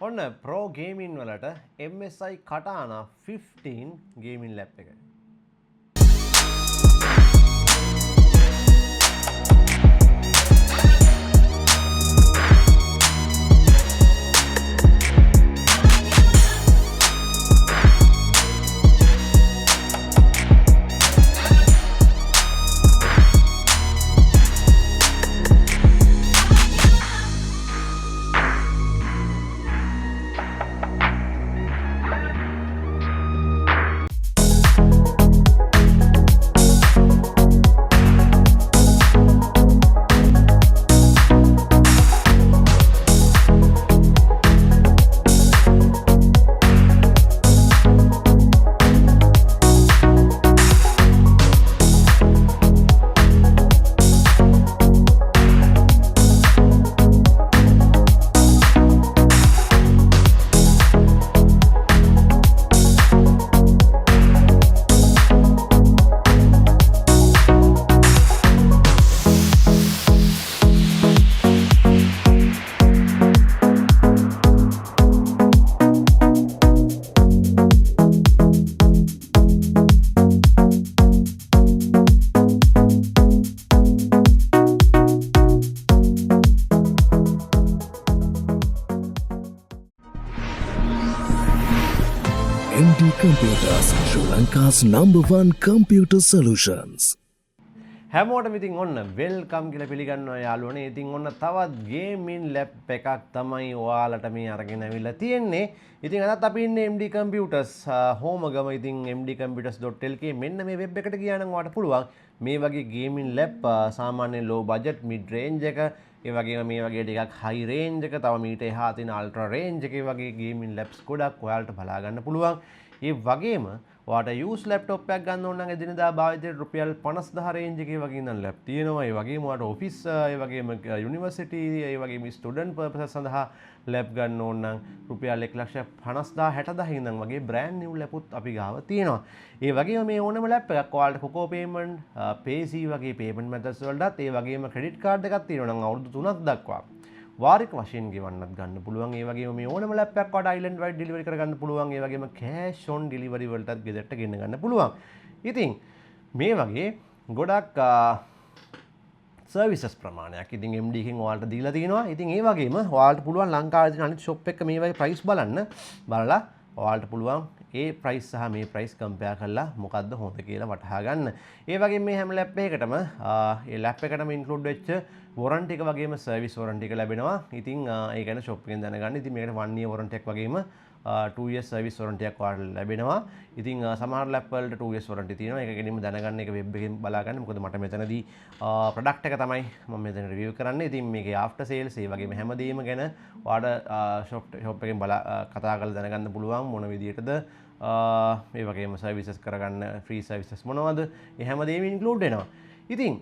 ඔන්න Pro Gaming වලට MSI KATANA 15 gaming lap එක. MD Computers, Sri Lanka's #1 computer solutions. හැමෝටම ඉතින් ඔන්න වෙල්කම් කියලා පිළිගන්නවා යාළුවනේ. ඉතින් ඔන්න තවත් ගේමින් ලැප් එකක් තමයි ඔයාලට මේ අරගෙන අවිල්ලා තියෙන්නේ. ඉතින් අදත් අපි ඉන්නේ MD Computers හෝමගම. ඉතින් mdcomputers.lk මෙන්න මේ වෙබ් එකට ගියා නම් ඔයාලට පුළුවන් මේ වගේ ගේමින් ලැප් සාමාන්‍ය low budget mid range එක, ඒ වගේම මේ වගේ ටිකක් high range එක, තව මීට එහා තියෙන ultra range එකේ වගේ ගේමින් ලැප්ස් ගොඩක් ඔයාලට බලා ගන්න පුළුවන්. ඒ වගේම ඔයාලට use laptop එකක් ගන්න ඕන නම් එදිනදා භාවිතයට රුපියල් 50000 range එකේ වගේ ඉඳන් ලැප් තියෙනවා. ඒ වගේම ඔයාලට office, ඒ වගේම university, ඒ වගේම student purposes සඳහා ලැප් ගන්න ඕන නම් රුපියල් 1,50,000 60,000 ඉඳන් වගේ brand new ලැපුත් අපි ගාව තියෙනවා. ඒ වගේම මේ ඕනම ලැප් එකක් ඔයාලට කොකෝ payment, payc වගේ payment methods වලටත්, ඒ වගේම credit card එකක් තියෙනවා නම් අවුරුදු 3ක් දක්වා වාරික වශයෙන් ගෙවන්නත් ගන්න පුළුවන්. ඒ වගේම මේ ඕනම ලැප් එකක් වලට island wide delivery කරගන්න පුළුවන්. ඒ වගේම cash on delivery වලටත් ගෙදරට ගෙන්න ගන්න පුළුවන්. ඉතින් මේ වගේ ගොඩක් සර්විසස් ප්‍රමාණයක් ඉතින් MD එකෙන් ඔයාලට දීලා තියෙනවා. ඉතින් ඒ වගේම ඔයාලට පුළුවන් ලංකාවේ තියෙන අනිත් shop එක මේ වගේ price බලලා ඔයාලට පුළුවන් ඒ price සහ මේ price compare කරලා මොකද්ද හොඳ කියලා වටහා ගන්න. ඒ වගේම මේ හැම ලැප් එකකටම ඒ ලැප් එකටම include වෙච්ච warranty එක වගේම service warranty එක ලැබෙනවා. ඉතින් ඒ ගැන shop එකෙන් දැනගන්න. ඉතින් මේකට 1 year warranty එකක් වගේම 2 years service warranty එකක් ඔයාලට ලැබෙනවා. ඉතින් සමහර ලැප් වලට 2 years warranty තියෙනවා. ඒක ගැනීම දැනගන්න එක web එකෙන් බලා ගන්න. මොකද මට මෙතනදී product එක තමයි මම මෙතන review කරන්නේ. ඉතින් මේකේ after sales ඒ වගේම හැමදේම ගැන ඔයාලට shop එකෙන් කතා කරලා දැනගන්න පුළුවන් මොන විදියටද මේ වගේම සර්විසස් කරගන්න ෆ්‍රී සර්විසස් මොනවද ඒ හැමදේම ඉන්ක්ලූඩ් වෙනවා. ඉතින්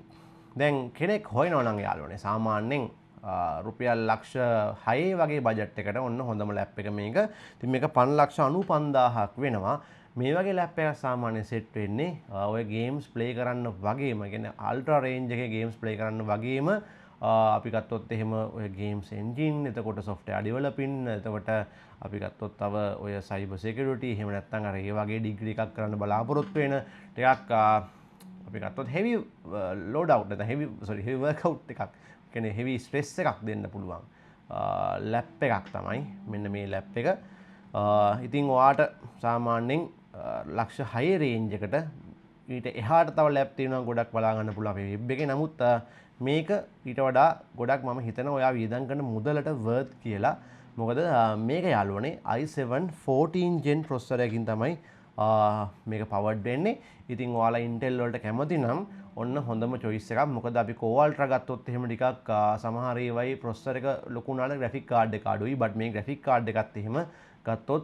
දැන් කෙනෙක් හොයනවා නම් යාළුවනේ සාමාන්‍යයෙන් රුපියල් ලක්ෂ 6 වගේ බජට් එකට ඔන්න හොඳම ලැප් එක මේක. ඉතින් මේක 5,95,000ක් වෙනවා. මේ වගේ ලැප් එකක් සාමාන්‍යයෙන් සෙට් වෙන්නේ ඔය ගේම්ස් ප්ලේ කරන්න වගේම, කියන්නේ අල්ට්‍රා රේන්ජ් එකේ ගේම්ස් ප්ලේ කරන්න වගේම අපි ගත්තොත් එහෙම ඔය ගේම්ස් එන්ජින්, එතකොට software developing, එතකොට අපි ගත්තොත් තව ඔය cyber security, එහෙම නැත්නම් අර ඒ වගේ ඩිග්‍රී එකක් කරන්න බලාපොරොත්තු වෙන ටිකක් අපි ගත්තොත් heavy load out නැත්නම් heavy workout එකක්, කියන්නේ heavy stress එකක් දෙන්න පුළුවන් ලැප් එකක් තමයි මෙන්න මේ ලැප් එක. ඉතින් ඔයාට සාමාන්‍යයෙන් ලක්ෂ 6 රේන්ජ් එකට ඊට එහාට තව ලැප් තියෙනවා ගොඩක් බලා ගන්න පුළුවන් අපේ වෙබ් එකේ. නමුත් මේක ඊට වඩා ගොඩක් මම හිතනවා ඔයා වියදම් කරන මුදලට worth කියලා. මොකද මේක යාළුවනේ i7 14 gen processor එකකින් තමයි මේක powered වෙන්නේ. ඉතින් ඔයාලා Intel වලට කැමති නම් ඔන්න හොඳම choice එකක්. මොකද අපි Core Ultra ගත්තොත් එහෙම ටිකක් සමහර ඒවායි processor එක ලොකු උනාට graphic card එක අඩුයි. but මේ graphic card එකත් එහෙම ගත්තොත්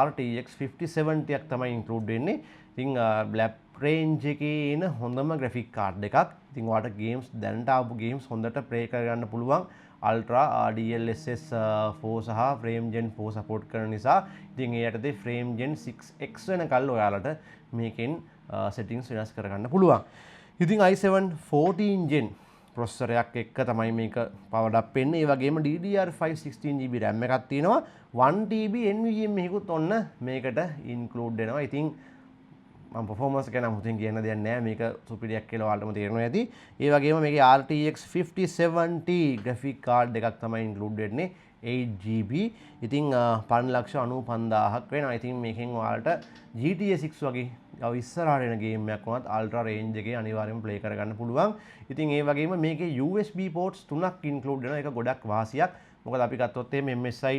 RTX 5070ක් තමයි include වෙන්නේ. ඉතින් lap range එකේ එන හොඳම graphic card එකක්. ඉතින් ඔයාලට games දැනට ආපු games හොඳට play කරගන්න පුළුවන්. Ultra DLSS 4 සහ Frame Gen 4 support කරන නිසා ඉතින් ඒ යටතේ Frame Gen 6X වෙනකල් ඔයාලට මේකෙන් settings වෙනස් කරගන්න පුළුවන්. ඉතින් i7 14 Gen processor එකක් එක්ක තමයි මේක powered up වෙන්නේ. ඒ වගේම DDR5 16GB RAM එකක් තියෙනවා. 1TB NVMe එකකුත් ඔන්න මේකට include වෙනවා. ඉතින් මම performance ගැන 아무තෙන් කියන්න දෙයක් නැහැ. මේක සුපිරියක් කියලා ඔයාලටම තේරෙනවා ඇති. ඒ වගේම මේකේ RTX 5070 graphic card එකක් තමයි include වෙන්නේ 8GB. ඉතින් 5,95,000ක් වෙනවා. ඉතින් මේකෙන් ඔයාලට GTA 6 වගේ ඉස්සරහට එන ගේම් එකක් වුණත් ultra range එකේ අනිවාර්යයෙන්ම play කරගන්න පුළුවන්. ඉතින් ඒ වගේම මේකේ USB ports 3ක් include වෙනවා. ඒක ගොඩක් වාසියක්. මොකද අපි ගත්තොත් මේ MSI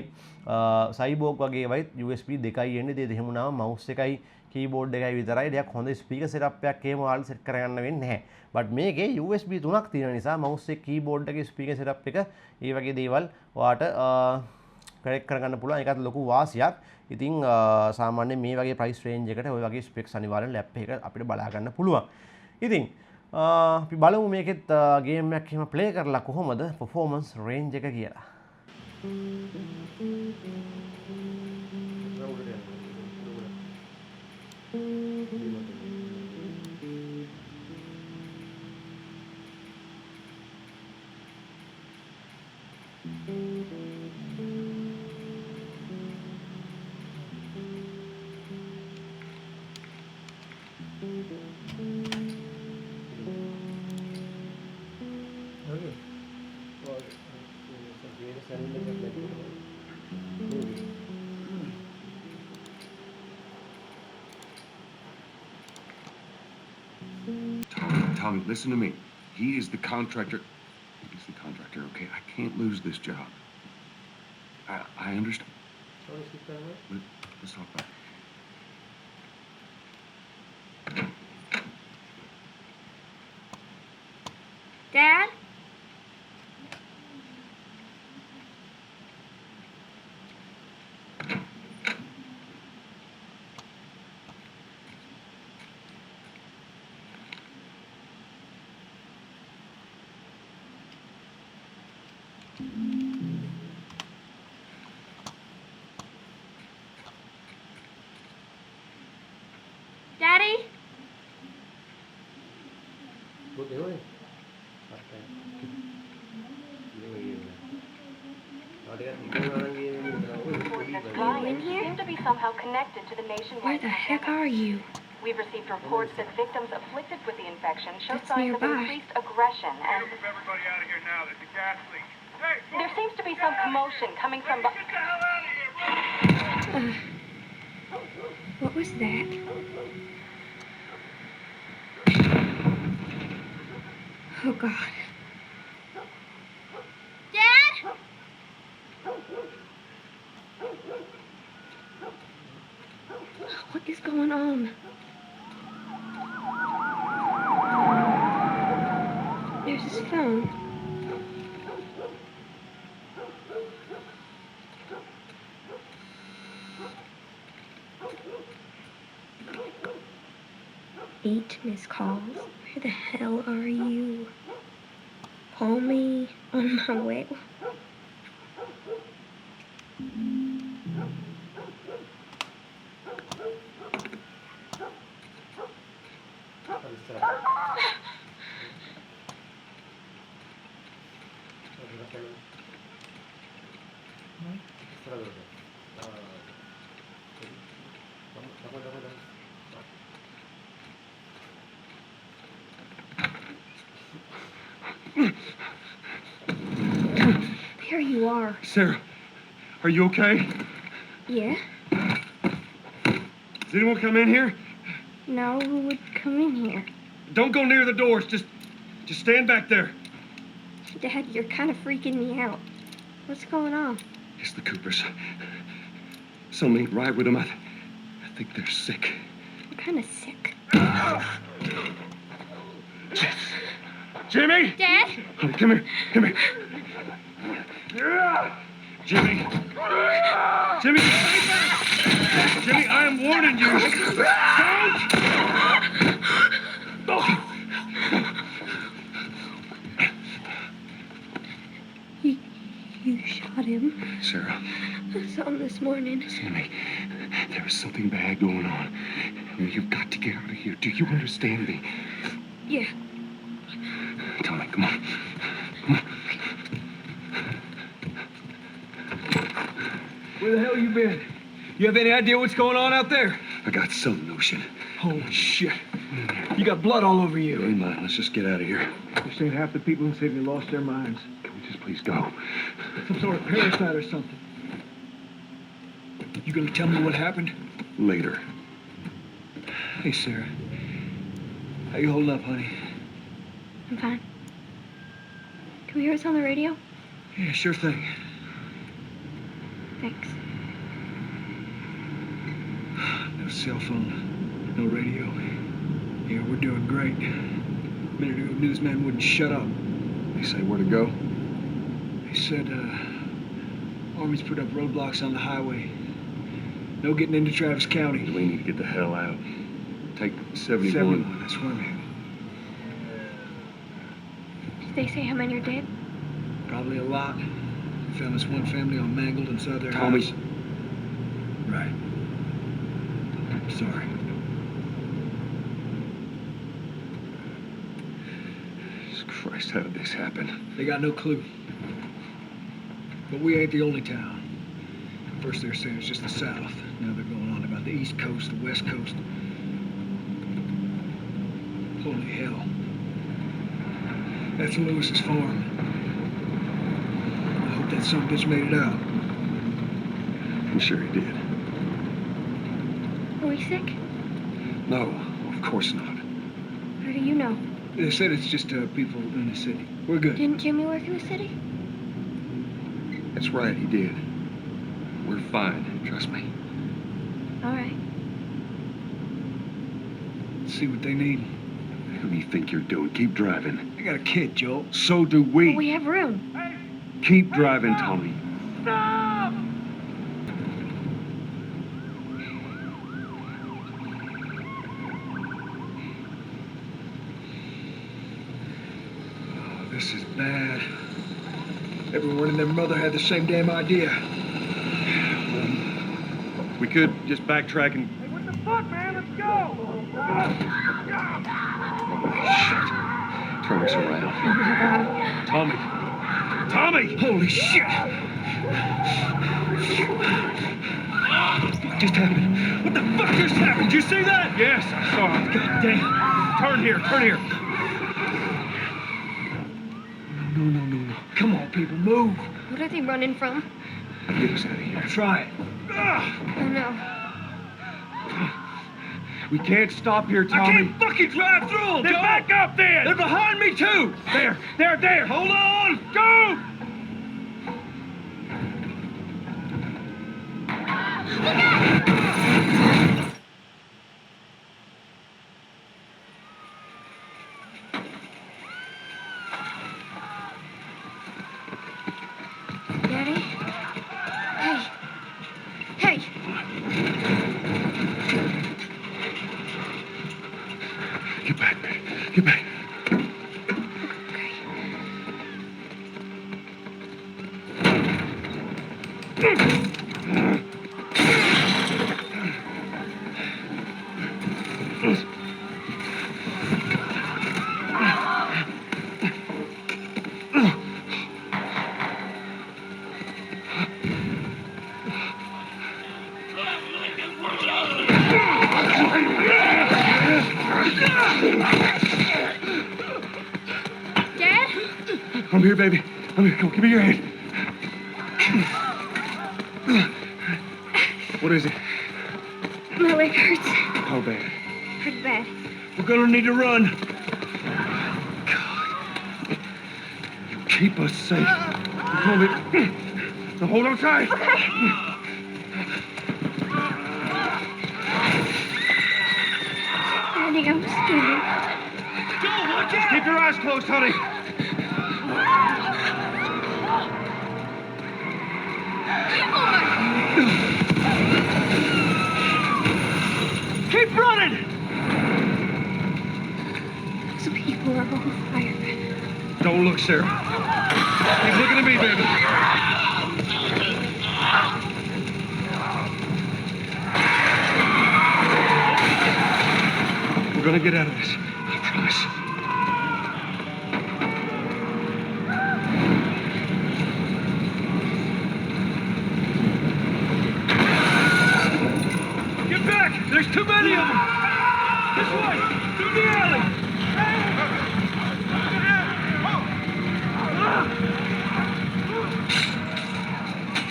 Cyborg වගේ වයිත් USB දෙකයි එන්නේ. ඒක එහෙම වුණාම mouse එකයි keyboard එකයි විතරයි දෙයක් හොඳ speaker setup එකක් එහෙම ඔයාලා set කරගන්න වෙන්නේ නැහැ. but මේකේ USB 3ක් තියෙන නිසා mouse එක keyboard එකේ speaker setup එක මේ වගේ දේවල් ඔයාලට correct කරගන්න පුළුවන්. ඒකත් ලොකු වාසියක්. ඉතින් සාමාන්‍යයෙන් මේ වගේ price range එකට ඔය වගේ specs අනිවාර්යෙන් lap එක අපිට බලා ගන්න පුළුවන්. ඉතින් අපි බලමු මේකෙත් game එකක් එහෙම play කරලා කොහොමද performance range එක කියලා. Tommy, listen to me. He is the contractor. He's the contractor, okay? I can't lose this job. I understand. Let's talk about it. Dad? Daddy? In here? Seem to be somehow connected to the nationwide. Where the heck are you? We've received reports that victims afflicted with the infection show That's signs nearby. of increased aggression, and Move everybody out of here now. There's a gas leak. Hey, there seems to be some commotion coming from. get the hell out of here! What was that? Oh, God. Dad? What is going on? There's his phone. Eight missed calls. Where the hell are you? Call me on my way. There you are. Sarah, are you okay? Yeah? Does anyone come in here? No, who would come in here? Don't go near the doors. Just stand back there. Dad, you're kind of freaking me out. What's going on? It's the Coopers. Something ain't right with them. I think they're sick. I'm kind of sick. Jimmy! Dad? Honey, come here. Come here. Jimmy! Jimmy, stay back! Jimmy, I am warning you! Don't! You shot him. Sarah, I saw him this morning. listen to me. There is something bad going on. You've got to get out of here. Do you understand me? Yeah. Tommy, come on. Come on. Where the hell you been? You have any idea what's going on out there? I got some notion. Holy shit. You got blood all over you. Hey, man, let's just get out of here. You're saying half the people in the city lost their minds. Can we just please go? Some sort of parasite or something. You gonna tell me what happened? Later. Hey, Sarah. How you holding up, honey? I'm fine. Can we hear us on the radio? Yeah, sure thing. Thanks. No cell phone, no radio. Yeah, we're doing great. A minute ago, newsman wouldn't shut up. They say where to go? He said, Army's put up roadblocks on the highway. No getting into Travis County. We need to get the hell out. Take 71. 71, that's where I'm headed. Did they say how many are dead? Probably a lot. We found this one family all mangled inside their Tommy. house. Right. Sorry. Jesus Christ, how did this happen? They got no clue. But we ain't the only town. First they're saying it's just the South. Now they're going on about the East Coast, the West Coast. Holy hell. That's Lewis's farm. I hope that son of a bitch made it out. I'm sure he did. Are we sick? No, of course not. How do you know? They said it's just people in the city. We're good. Didn't Jimmy work in the city? That's right, he did. We're fine, trust me. All right. Let's see what they need. Who do you think you're doing? Keep driving. I got a kid, Joel. So do we. But we have room. Keep driving, Tommy. Stop! Oh, this is bad. Everyone and their mother had the same damn idea. We could just backtrack and... Hey, what the fuck, man? Let's go! Shit. Turn us around. Tommy. Tommy! Holy shit! What the fuck just happened? What the fuck just happened? Did you see that? Yes, I saw it. God damn. Turn here, turn here. No. Come on, people, move. What are they running from? Get us out of here. I'll try it. Oh no. We can't stop here, I Tommy. can't fucking drive through them, Then Joe. back up then! They're behind me, too. There. Hold on. Go! Daddy? Hey! Get back, man. Get back. Dad? I'm here, baby. I'm here. Come on, give me your hand. What is it? My leg hurts. How bad? Pretty bad. We're gonna need to run. You keep us safe. Come on, baby. Now hold on tight. Daddy, I'm scared. Joe, watch out! Keep your eyes closed, honey. Keep running! Those people are on fire. Don't look, Sarah. Keep looking at me, baby. We're gonna get out of this. I promise. Too many of them! This way! Through the alley!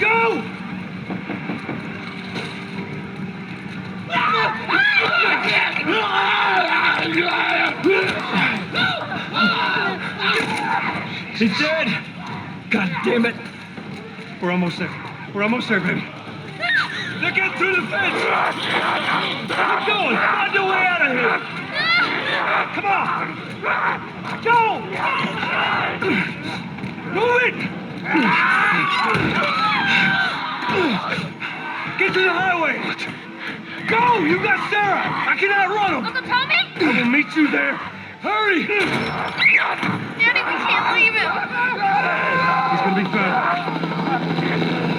Go! He's dead! God damn it! We're almost there. We're almost there, baby. They're getting through the fence! Keep going! Find your way out of here! Come on! Go! Move it! Get to the highway! Go! You got Sarah! I can outrun him! Uncle Tommy? I will meet you there! Hurry! Daddy, we can't leave him. He's gonna be fine.